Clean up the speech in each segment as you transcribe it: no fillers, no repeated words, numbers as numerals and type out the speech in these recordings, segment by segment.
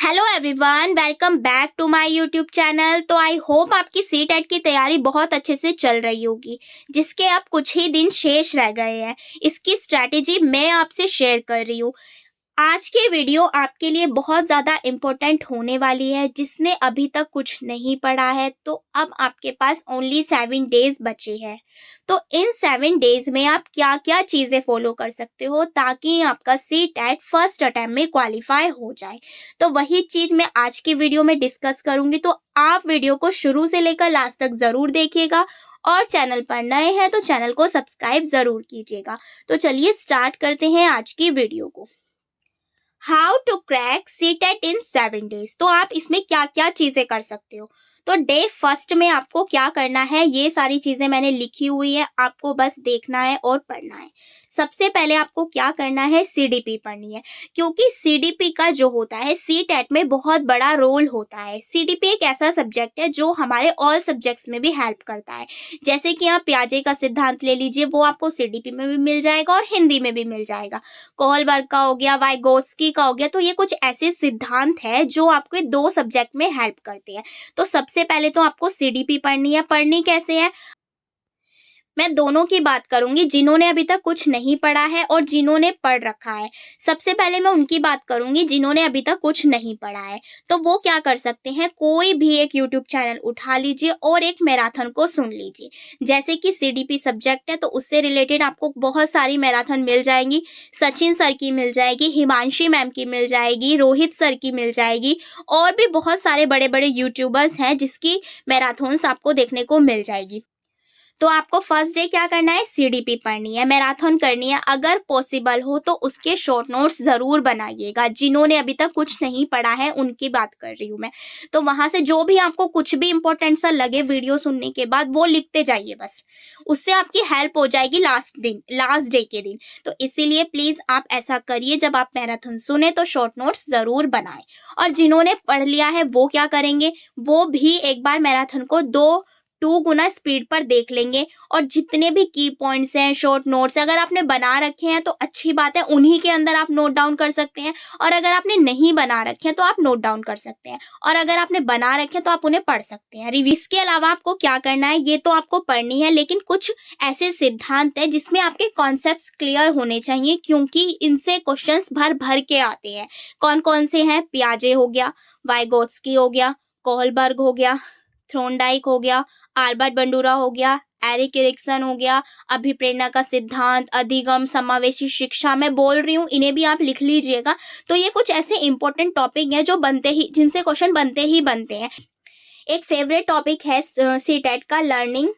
Hello everyone, welcome back to my YouTube channel. तो I hope आपकी C TET की तैयारी बहुत अच्छे से चल रही होगी, जिसके अब कुछ ही दिन शेष रह गए हैं। इसकी स्ट्रैटेजी मैं आपसे शेयर कर रही हूँ। आज की वीडियो आपके लिए बहुत ज़्यादा इम्पोर्टेंट होने वाली है। जिसने अभी तक कुछ नहीं पढ़ा है तो अब आपके पास ओनली 7 डेज बचे हैं। तो इन 7 डेज में आप क्या क्या चीज़ें फॉलो कर सकते हो ताकि आपका सी टेट फर्स्ट अटेम्प्ट में क्वालिफाई हो जाए। तो वही चीज़ मैं आज की वीडियो में डिस्कस करूंगी। तो आप वीडियो को शुरू से लेकर लास्ट तक ज़रूर देखिएगा और चैनल पर नए हैं तो चैनल को सब्सक्राइब ज़रूर कीजिएगा। तो चलिए स्टार्ट करते हैं आज की वीडियो को। How to crack CTET in 7 days. तो आप इसमें क्या क्या चीजें कर सकते हो। तो डे फर्स्ट में आपको क्या करना है, ये सारी चीजें मैंने लिखी हुई है, आपको बस देखना है और पढ़ना है। सबसे पहले आपको क्या करना है, सीडीपी पढ़नी है। क्योंकि सीडीपी का जो होता है सी टेट में बहुत बड़ा रोल होता है। सीडीपी एक ऐसा सब्जेक्ट है जो हमारे ऑल सब्जेक्ट्स में भी हेल्प करता है। जैसे कि आप पियाजे का सिद्धांत ले लीजिए, वो आपको सीडीपी में भी मिल जाएगा और हिंदी में भी मिल जाएगा। कोहलबर्ग का हो गया, वाइगोत्स्की का हो गया। तो ये कुछ ऐसे सिद्धांत है जो आपके दो सब्जेक्ट में हेल्प करते हैं। तो सबसे पहले तो आपको सीडीपी पढ़नी है। पढ़नी कैसे है, मैं दोनों की बात करूंगी, जिन्होंने अभी तक कुछ नहीं पढ़ा है और जिन्होंने पढ़ रखा है। सबसे पहले मैं उनकी बात करूंगी जिन्होंने अभी तक कुछ नहीं पढ़ा है। तो वो क्या कर सकते हैं, कोई भी एक यूट्यूब चैनल उठा लीजिए और एक मैराथन को सुन लीजिए। जैसे कि सीडीपी सब्जेक्ट है तो उससे रिलेटेड आपको बहुत सारी मैराथन मिल जाएंगी। सचिन सर की मिल जाएगी, हिमांशी मैम की मिल जाएगी, रोहित सर की मिल जाएगी, और भी बहुत सारे बड़े बड़े यूट्यूबर्स हैं जिसकी मैराथन्स आपको देखने को मिल जाएगी। तो आपको फर्स्ट डे क्या करना है, सीडीपी पढ़नी है, मैराथन करनी है। अगर पॉसिबल हो तो उसके शॉर्ट नोट्स जरूर बनाइएगा। जिन्होंने अभी तक कुछ नहीं पढ़ा है उनकी बात कर रही हूँ मैं। तो वहां से जो भी आपको कुछ भी इंपॉर्टेंट सा लगे वीडियो सुनने के बाद वो लिखते जाइए बस। उससे आपकी हेल्प हो जाएगी लास्ट डे के दिन। तो इसीलिए प्लीज आप ऐसा करिए, जब आप मैराथन सुने तो शॉर्ट नोट्स जरूर बनाएं। और जिन्होंने पढ़ लिया है वो क्या करेंगे, वो भी एक बार मैराथन को 2 गुना स्पीड पर देख लेंगे। और जितने भी की पॉइंट्स हैं, शॉर्ट नोट्स अगर आपने बना रखे हैं तो अच्छी बात है, उन्हीं के अंदर आप नोट डाउन कर सकते हैं। और अगर आपने नहीं बना रखे हैं तो आप नोट डाउन कर सकते हैं। और अगर आपने बना रखे हैं तो आप उन्हें पढ़ सकते हैं। रिवीज के अलावा आपको क्या करना है, ये तो आपको पढ़नी है, लेकिन कुछ ऐसे सिद्धांत है जिसमें आपके कॉन्सेप्ट्स क्लियर होने चाहिए, क्योंकि इनसे क्वेश्चंस भर भर के आते हैं। कौन कौन से हैं, पियाजे हो गया, वाइगोत्स्की हो गया, कोहलबर्ग हो गया, थ्रोनडाइक हो गया, आल्बर्ट बंडूरा हो गया, एरिक एरिक्सन हो गया, अभिप्रेरणा का सिद्धांत, अधिगम, समावेशी शिक्षा। मैं बोल रही हूँ, इन्हें भी आप लिख लीजिएगा। तो ये कुछ ऐसे इंपॉर्टेंट टॉपिक हैं जो बनते ही, जिनसे क्वेश्चन बनते ही बनते हैं। एक फेवरेट टॉपिक है सी टेट का, लर्निंग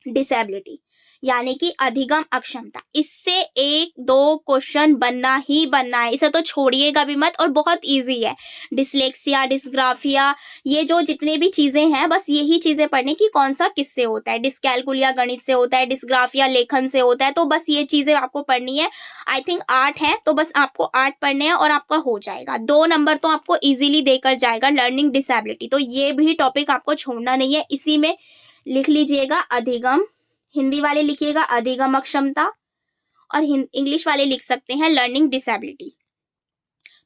डिसेबिलिटी, यानी कि अधिगम अक्षमता। इससे 1-2 क्वेश्चन बनना ही बनना है, इसे तो छोड़िएगा भी मत। और बहुत इजी है, डिसलेक्सिया, डिस्ग्राफिया, ये जो जितने भी चीजें हैं बस यही चीजें पढ़ने की, कौन सा किससे होता है। डिस्कैलकुलिया गणित से होता है, डिस्ग्राफिया लेखन से होता है। तो बस ये चीजें आपको पढ़नी है। आई थिंक 8 है, तो बस आपको 8 पढ़ने हैं और आपका हो जाएगा। 2 नंबर तो आपको इजीली देकर जाएगा लर्निंग डिसेबिलिटी। तो ये भी टॉपिक आपको छोड़ना नहीं है। इसी में लिख लीजिएगा अधिगम, हिंदी वाले लिखिएगा अधिगम अक्षमता, और इंग्लिश वाले लिख सकते हैं लर्निंग डिसेबिलिटी।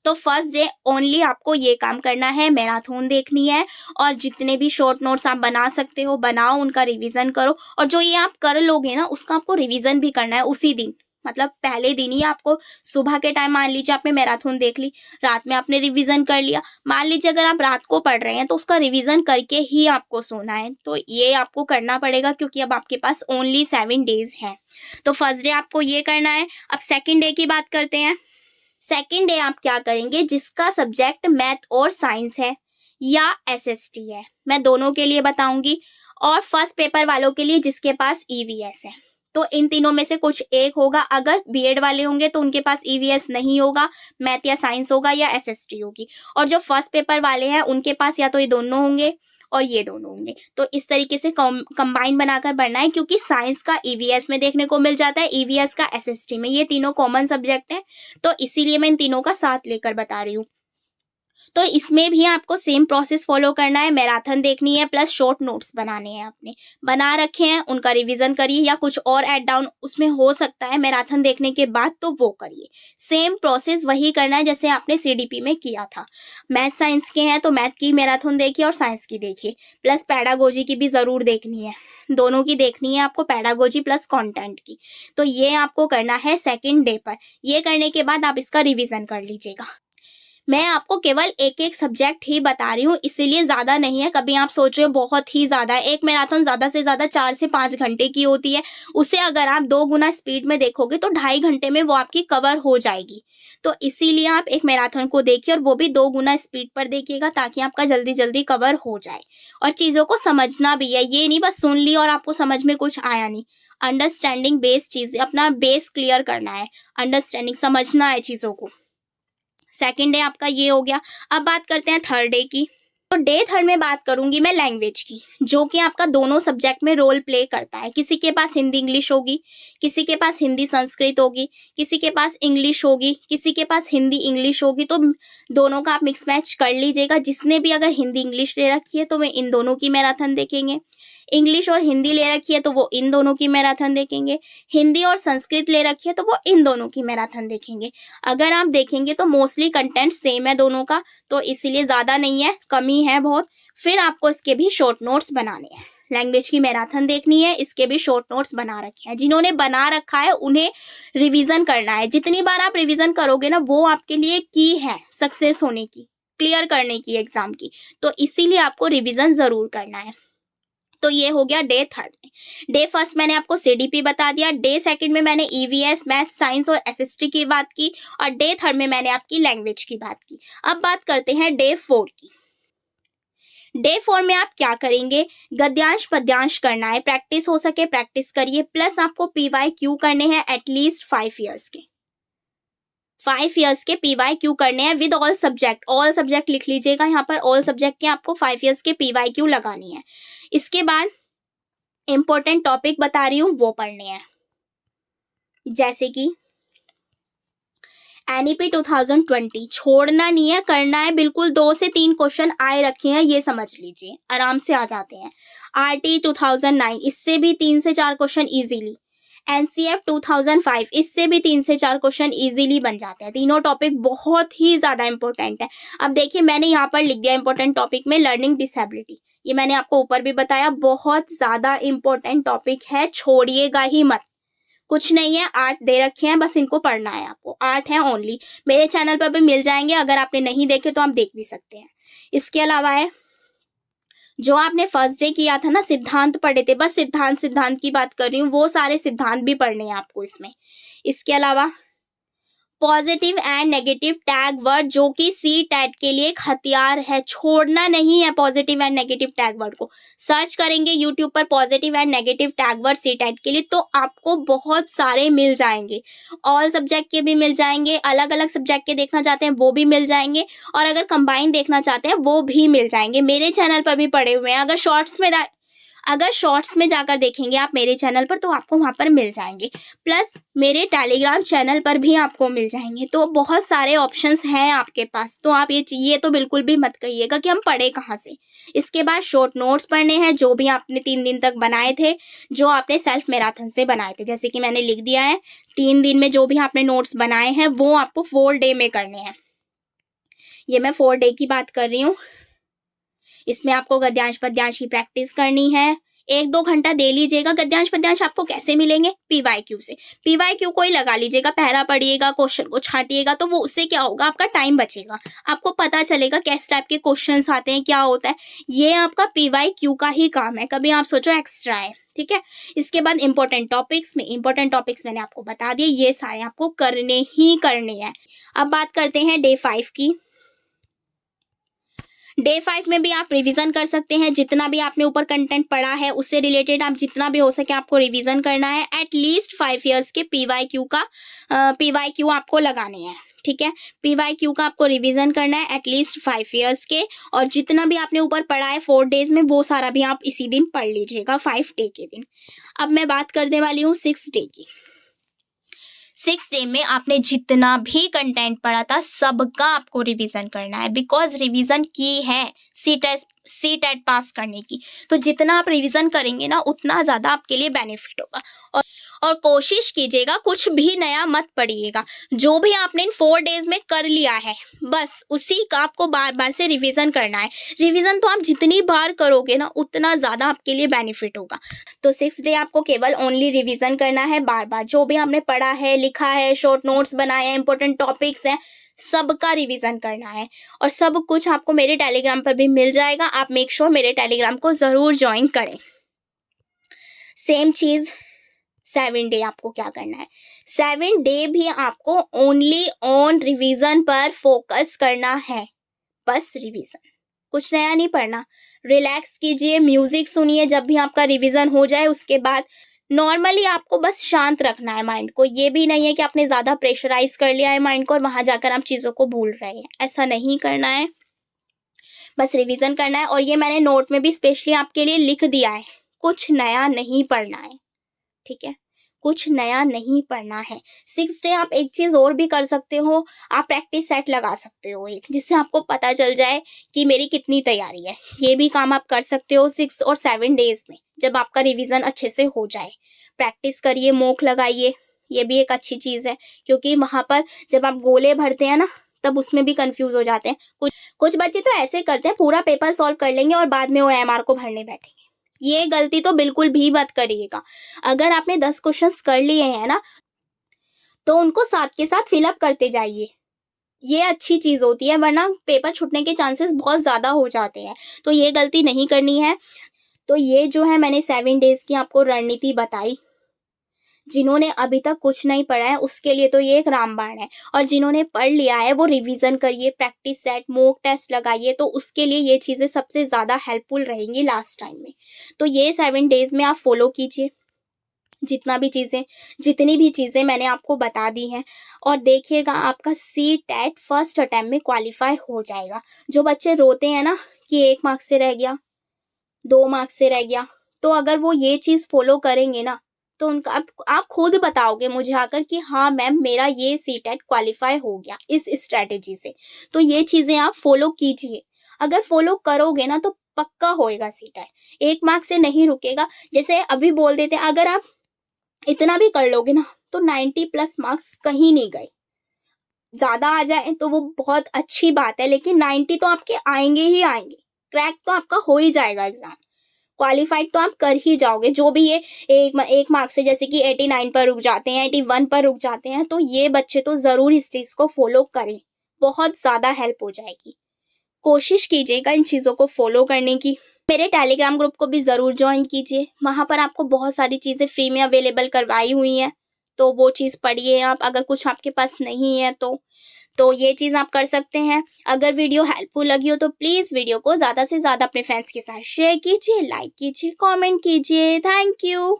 तो फर्स्ट डे ओनली आपको ये काम करना है, मैराथन देखनी है। और जितने भी शॉर्ट नोट्स आप बना सकते हो बनाओ, उनका रिवीजन करो। और जो ये आप कर लोगे ना, उसका आपको रिवीजन भी करना है उसी दिन। मतलब पहले दिन ही आपको, सुबह के टाइम मान लीजिए आपने मैराथन देख ली, रात में आपने रिवीजन कर लिया। मान लीजिए अगर आप रात को पढ़ रहे हैं तो उसका रिवीजन करके ही आपको सोना है। तो ये आपको करना पड़ेगा, क्योंकि अब आपके पास ओनली 7 डेज है। तो फर्स्ट डे आपको ये करना है। अब सेकेंड डे की बात करते हैं। सेकेंड डे आप क्या करेंगे, जिसका सब्जेक्ट मैथ और साइंस है या एसएसटी है, मैं दोनों के लिए बताऊंगी। और फर्स्ट पेपर वालों के लिए जिसके पास ईवीएस है। तो इन तीनों में से कुछ एक होगा। अगर बीएड वाले होंगे तो उनके पास ईवीएस नहीं होगा, मैथ या साइंस होगा या एसएसटी होगी। और जो फर्स्ट पेपर वाले हैं उनके पास या तो ये दोनों होंगे और ये दोनों होंगे। तो इस तरीके से कंबाइन बनाकर पढ़ना है, क्योंकि साइंस का ईवीएस में देखने को मिल जाता है, ईवीएस का एसएसटी में। ये तीनों कॉमन सब्जेक्ट हैं, तो इसीलिए मैं इन तीनों का साथ लेकर बता रही हूँ। तो इसमें भी आपको सेम प्रोसेस फॉलो करना है, मैराथन देखनी है प्लस शॉर्ट नोट्स बनाने हैं आपने। बना रखे हैं, उनका रिवीजन करिए या कुछ और ऐड डाउन उसमें हो सकता है मैराथन देखने के बाद, तो वो करिए। सेम प्रोसेस वही करना है जैसे आपने सीडीपी में किया था। मैथ साइंस के हैं तो मैथ की मैराथन देखिए और साइंस की देखिए, प्लस पैडागोजी की भी ज़रूर देखनी है। दोनों की देखनी है आपको, पैडागोजी प्लस कंटेंट की। तो ये आपको करना है सेकंड डे पर। ये करने के बाद आप इसका रिवीजन कर लीजिएगा। मैं आपको केवल एक एक सब्जेक्ट ही बता रही हूँ, इसीलिए ज़्यादा नहीं है। कभी आप सोच रहे हो बहुत ही ज़्यादा है, एक मैराथन ज़्यादा से ज़्यादा 4 से 5 घंटे की होती है। उसे अगर आप 2 गुना स्पीड में देखोगे तो 2.5 घंटे में वो आपकी कवर हो जाएगी। तो इसीलिए आप एक मैराथन को देखिए और वो भी 2 गुना स्पीड पर देखिएगा, ताकि आपका जल्दी-जल्दी कवर हो जाए। और चीज़ों को समझना भी है, ये नहीं बस सुन ली और आपको समझ में कुछ आया नहीं। अंडरस्टैंडिंग बेस्ड चीज़ें, अपना बेस क्लियर करना है, अंडरस्टैंडिंग समझना है चीज़ों को। सेकंड डे आपका ये हो गया। अब बात करते हैं थर्ड डे की। तो डे थर्ड में बात करूंगी मैं लैंग्वेज की, जो कि आपका दोनों सब्जेक्ट में रोल प्ले करता है। किसी के पास हिंदी इंग्लिश होगी, किसी के पास हिंदी संस्कृत होगी, किसी के पास इंग्लिश होगी, किसी के पास हिंदी इंग्लिश होगी। तो दोनों का आप मिक्स मैच कर लीजिएगा। जिसने भी अगर हिंदी इंग्लिश ले रखी है तो वे इन दोनों की मैराथन देखेंगे। इंग्लिश और हिंदी ले रखी है तो वो इन दोनों की मैराथन देखेंगे। हिंदी और संस्कृत ले रखी है तो वो इन दोनों की मैराथन देखेंगे। अगर आप देखेंगे तो मोस्टली कंटेंट सेम है दोनों का, तो इसीलिए ज़्यादा नहीं है, कमी है बहुत। फिर आपको इसके भी शॉर्ट नोट्स बनाने हैं। लैंग्वेज की मैराथन देखनी है, इसके भी शॉर्ट नोट्स बना रखे हैं। जिन्होंने बना रखा है उन्हें रिवीजन करना है। जितनी बार आप रिवीजन करोगे ना, वो आपके लिए की है सक्सेस होने की, क्लियर करने की एग्जाम की। तो इसीलिए आपको रिवीजन ज़रूर करना है। तो ये हो गया डे थर्ड में। डे फर्स्ट मैंने आपको सीडीपी बता दिया, डे सेकंड में मैंने ईवीएस, मैथ, साइंस और एसएसटी की बात की, और डे थर्ड में मैंने आपकी लैंग्वेज की बात की। अब बात करते हैं डे फोर की। डे फोर में आप क्या करेंगे? गद्यांश पद्यांश करना है, प्रैक्टिस हो सके प्रैक्टिस करिए, प्लस आपको पीवाईक्यू करने हैं एटलीस्ट 5 ईयर्स के। 5 ईयर्स के पीवाईक्यू करने हैं विद ऑल सब्जेक्ट लिख लीजिएगा यहाँ पर। ऑल सब्जेक्ट के आपको 5 ईयर्स के पीवाईक्यू लगानी है। इसके बाद इंपॉर्टेंट टॉपिक बता रही हूँ वो पढ़ने हैं, जैसे कि एनईपी 2020 छोड़ना नहीं है, करना है बिल्कुल। 2 से 3 क्वेश्चन आए रखे हैं, ये समझ लीजिए, आराम से आ जाते हैं। आरटी 2009, इससे भी 3 से 4 क्वेश्चन इजीली। एनसीएफ 2005, इससे भी 3 से 4 क्वेश्चन इजीली बन जाते हैं। तीनों टॉपिक बहुत ही ज़्यादा इंपॉर्टेंट है। अब देखिए, मैंने यहाँ पर लिख दिया इंपॉर्टेंट टॉपिक में लर्निंग डिसेबिलिटी। ये मैंने आपको ऊपर भी बताया, बहुत ज़्यादा इंपॉर्टेंट टॉपिक है, छोड़िएगा ही मत। कुछ नहीं है, 8 दे रखे हैं, बस इनको पढ़ना है आपको। 8 है ओनली। मेरे चैनल पर भी मिल जाएंगे, अगर आपने नहीं देखे तो आप देख भी सकते हैं। इसके अलावा है, जो आपने फर्स्ट डे किया था ना, सिद्धांत पढ़े थे, बस सिद्धांत की बात कर रही हूँ, वो सारे सिद्धांत भी पढ़ने हैं आपको इसमें। इसके अलावा positive and negative tag word, जो कि सी टैट के लिए एक हथियार है, छोड़ना नहीं है। Positive and negative tag word को सर्च करेंगे यूट्यूब पर, positive and negative tag word CTET के लिए, तो आपको बहुत सारे मिल जाएंगे। ऑल सब्जेक्ट के भी मिल जाएंगे, अलग अलग सब्जेक्ट के देखना चाहते हैं वो भी मिल जाएंगे, और अगर कंबाइन देखना चाहते हैं वो भी मिल जाएंगे। मेरे चैनल पर भी पड़े हुए हैं। अगर शॉर्ट्स में जाकर देखेंगे आप मेरे चैनल पर, तो आपको वहाँ पर मिल जाएंगे। प्लस मेरे टेलीग्राम चैनल पर भी आपको मिल जाएंगे। तो बहुत सारे ऑप्शंस हैं आपके पास। तो आप ये तो बिल्कुल भी मत कहिएगा कि हम पढ़े कहाँ से। इसके बाद शॉर्ट नोट्स पढ़ने हैं, जो भी आपने 3 दिन तक बनाए थे, जो आपने सेल्फ मैराथन से बनाए थे। जैसे कि मैंने लिख दिया है, 3 दिन में जो भी आपने नोट्स बनाए हैं वो आपको 4 डे में करने हैं। ये मैं 4 डे की बात कर रही हूँ। इसमें आपको गद्यांश पद्यांश की प्रैक्टिस करनी है। 1-2 घंटा दे लीजिएगा। गद्यांश पद्यांश आपको कैसे मिलेंगे? पीवाईक्यू से। पीवाईक्यू को ही लगा लीजिएगा, पहरा पढ़िएगा, क्वेश्चन को छांटिएगा, तो वो उससे क्या होगा, आपका टाइम बचेगा। आपको पता चलेगा किस टाइप के क्वेश्चंस आते हैं, क्या होता है। ये आपका पीवाईक्यू का ही काम है, कभी आप सोचो एक्स्ट्रा है, ठीक है। इसके बाद इंपॉर्टेंट टॉपिक्स मैंने आपको बता दिए, ये सारे आपको करने ही करने हैं। अब बात करते हैं डे 5 की। डे 5 में भी आप रिवीजन कर सकते हैं। जितना भी आपने ऊपर कंटेंट पढ़ा है उससे रिलेटेड आप जितना भी हो सके आपको रिवीजन करना है। एटलीस्ट 5 ईयर्स के पीवाईक्यू आपको लगाने हैं, ठीक है। पीवाईक्यू का आपको रिवीजन करना है एटलीस्ट 5 ईयर्स के, और जितना भी आपने ऊपर पढ़ा है 4 डेज में, वो सारा भी आप इसी दिन पढ़ लीजिएगा, 5 डे के दिन। अब मैं बात करने वाली हूँ 6 डे की। 6 डे में आपने जितना भी कंटेंट पढ़ा था सबका आपको रिवीजन करना है, बिकॉज रिवीजन की है सी टेट पास करने की। तो जितना आप रिवीजन करेंगे ना उतना ज़्यादा आपके लिए बेनिफिट होगा। और कोशिश कीजिएगा कुछ भी नया मत पढ़िएगा, जो भी आपने इन 4 डेज में कर लिया है बस उसी का आपको बार बार से रिवीजन करना है। रिवीजन तो आप जितनी बार करोगे ना उतना ज़्यादा आपके लिए बेनिफिट होगा। तो 6 डे आपको केवल ओनली रिवीजन करना है, बार बार जो भी आपने पढ़ा है, लिखा है, शॉर्ट नोट्स बनाए हैं, इंपॉर्टेंट टॉपिक्स हैं, सबका रिवीजन करना है। और सब कुछ आपको मेरे टेलीग्राम पर भी मिल जाएगा। आप मेक श्योर मेरे टेलीग्राम को ज़रूर ज्वाइन करें। सेम चीज़ 7 डे आपको क्या करना है, 7 डे भी आपको ओनली ऑन रिवीजन पर फोकस करना है, बस रिवीजन, कुछ नया नहीं पढ़ना। रिलैक्स कीजिए, म्यूजिक सुनिए जब भी आपका रिवीजन हो जाए। उसके बाद नॉर्मली आपको बस शांत रखना है माइंड को। ये भी नहीं है कि आपने ज़्यादा प्रेशराइज कर लिया है माइंड को और वहाँ जाकर आप चीज़ों को भूल रहे हैं, ऐसा नहीं करना है। बस रिवीजन करना है। और ये मैंने नोट में भी स्पेशली आपके लिए लिख दिया है, कुछ नया नहीं पढ़ना है, ठीक है, कुछ नया नहीं पढ़ना है। 6 डे आप एक चीज़ और भी कर सकते हो, आप प्रैक्टिस सेट लगा सकते हो एक, जिससे आपको पता चल जाए कि मेरी कितनी तैयारी है। ये भी काम आप कर सकते हो 6 और 7 डेज में, जब आपका रिवीजन अच्छे से हो जाए। प्रैक्टिस करिए, मॉक लगाइए, ये भी एक अच्छी चीज़ है, क्योंकि वहाँ पर जब आप गोले भरते हैं ना तब उसमें भी कंफ्यूज हो जाते हैं। कुछ बच्चे तो ऐसे करते हैं, पूरा पेपर सॉल्व कर लेंगे और बाद में OMR को भरने बैठेंगे। ये गलती तो बिल्कुल भी मत करिएगा। अगर आपने 10 क्वेश्चंस कर लिए हैं ना तो उनको साथ के साथ फिलअप करते जाइए, ये अच्छी चीज़ होती है, वरना पेपर छूटने के चांसेस बहुत ज़्यादा हो जाते हैं। तो ये गलती नहीं करनी है। तो ये जो है मैंने 7 डेज की आपको रणनीति बताई। जिन्होंने अभी तक कुछ नहीं पढ़ा है उसके लिए तो ये एक रामबाण है, और जिन्होंने पढ़ लिया है वो रिवीजन करिए, प्रैक्टिस सेट, मॉक टेस्ट लगाइए, तो उसके लिए ये चीज़ें सबसे ज़्यादा हेल्पफुल रहेंगी लास्ट टाइम में। तो ये 7 डेज में आप फॉलो कीजिए जितनी भी चीज़ें मैंने आपको बता दी हैं, और देखिएगा आपका CTET फर्स्ट अटेम्प्ट में क्वालिफाई हो जाएगा। जो बच्चे रोते हैं ना कि 1 मार्क्स से रह गया, 2 मार्क्स से रह गया, तो अगर वो ये चीज़ फॉलो करेंगे ना तो उनका आप खुद बताओगे मुझे आकर कि हाँ मैम मेरा ये CTET क्वालिफाई हो गया इस स्ट्रैटेजी से। तो ये चीज़ें आप फॉलो कीजिए, अगर फॉलो करोगे ना तो पक्का होएगा CTET, 1 मार्क से नहीं रुकेगा। जैसे अभी बोल देते अगर आप इतना भी कर लोगे ना तो 90 प्लस मार्क्स कहीं नहीं गए। ज़्यादा आ जाए तो वो बहुत अच्छी बात है, लेकिन 90 तो आपके आएंगे ही आएंगे, क्रैक तो आपका हो ही जाएगा एग्जाम, क्वालिफाइड तो आप कर ही जाओगे। जो भी ये एक मार्क्स से जैसे कि 89 पर रुक जाते हैं, 81 पर रुक जाते हैं, तो ये बच्चे तो ज़रूर इस चीज़ को फॉलो करें, बहुत ज़्यादा हेल्प हो जाएगी। कोशिश कीजिएगा इन चीज़ों को फॉलो करने की। मेरे टेलीग्राम ग्रुप को भी ज़रूर ज्वाइन कीजिए, वहाँ पर आपको बहुत सारी चीज़ें फ्री में अवेलेबल करवाई हुई हैं, तो वो चीज़ पढ़िए आप, अगर कुछ आपके पास नहीं है तो ये चीज़ आप कर सकते हैं। अगर वीडियो हेल्पफुल लगी हो तो प्लीज़ वीडियो को ज़्यादा से ज़्यादा अपने फ्रेंड्स के साथ शेयर कीजिए, लाइक कीजिए, कमेंट कीजिए। Thank you.